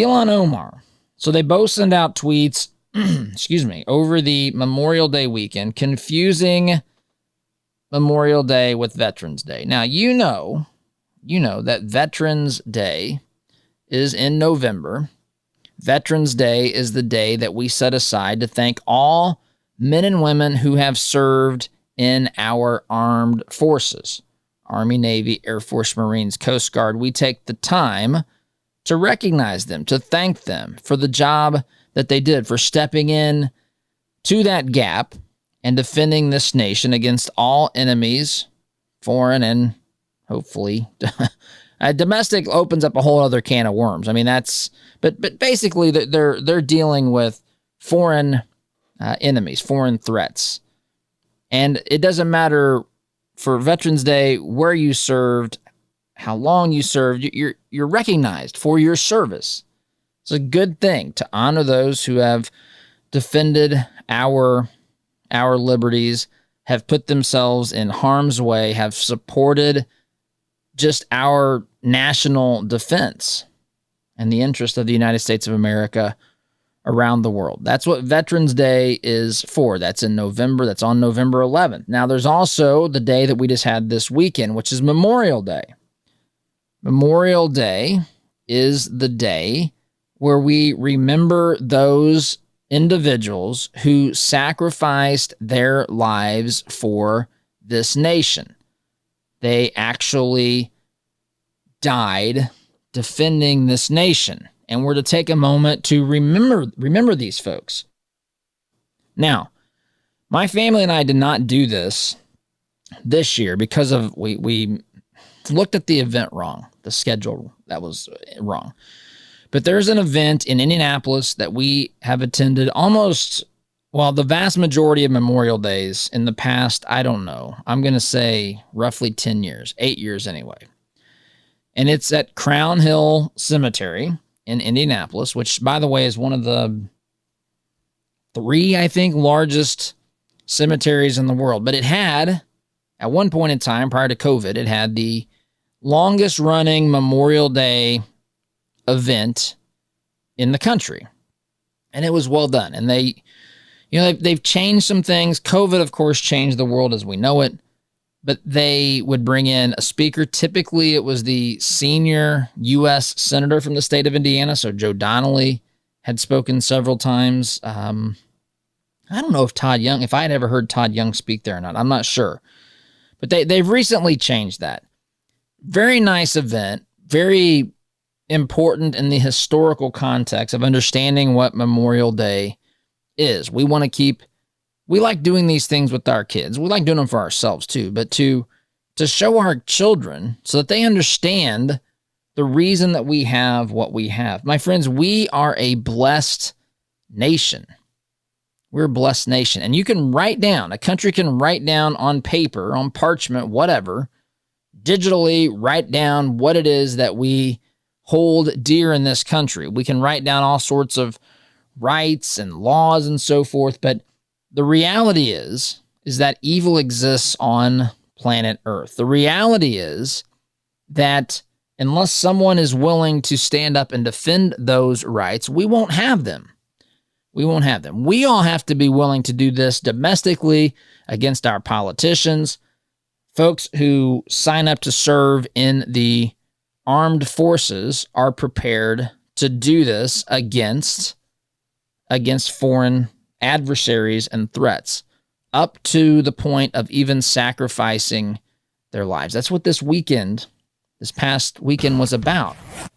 Elon Omar. So they both send out tweets, excuse me, over the Memorial Day weekend, confusing Memorial Day with Veterans Day. Now, you know that Veterans Day is in November. Veterans Day is the day that we set aside to thank all men and women who have served in our armed forces. Army, Navy, Air Force, Marines, Coast Guard. We take the time to recognize them, to thank them for the job that they did, for stepping in to that gap and defending this nation against all enemies, foreign and hopefully domestic. Opens up a whole other can of worms. I mean, but basically they're dealing with foreign enemies, foreign threats. And it doesn't matter for Veterans Day where you served, how long you served, you're recognized for your service. It's a good thing to honor those who have defended our liberties, have put themselves in harm's way, have supported just our national defense and the interest of the United States of America around the world. That's what Veterans Day is for. That's in November. That's on November 11th. Now, there's also the day that we just had this weekend, which is Memorial Day. Memorial Day is the day where we remember those individuals who sacrificed their lives for this nation. They actually died defending this nation. And we're to take a moment to remember these folks. Now, my family and I did not do this year because of we looked at the event wrong, the schedule that was wrong. But there's an event in Indianapolis that we have attended the vast majority of Memorial Days in the past, I don't know. I'm going to say roughly 10 years, 8 years anyway. And it's at Crown Hill Cemetery in Indianapolis, which, by the way, is one of the 3, I think, largest cemeteries in the world. But it had, at one point in time, prior to COVID, it had the longest running Memorial Day event in the country. And it was well done. And they've changed some things. COVID, of course, changed the world as we know it. But they would bring in a speaker. Typically, it was the senior U.S. senator from the state of Indiana. So Joe Donnelly had spoken several times. I don't know if I had ever heard Todd Young speak there or not. I'm not sure. But they've recently changed that. Very nice event. Very important in the historical context of understanding what Memorial Day is. We like doing these things with our kids. We like doing them for ourselves too, but to show our children so that they understand the reason that we have what we have. My friends, we are a blessed nation. We're a blessed nation. And a country can write down on paper, on parchment, whatever, digitally write down what it is that we hold dear in this country. We can write down all sorts of rights and laws and so forth, but the reality is that evil exists on planet Earth. The reality is that unless someone is willing to stand up and defend those rights, we won't have them. We won't have them. We all have to be willing to do this domestically against our politicians, folks who sign up to serve in the armed forces are prepared to do this against foreign adversaries and threats, up to the point of even sacrificing their lives. That's what this past weekend was about.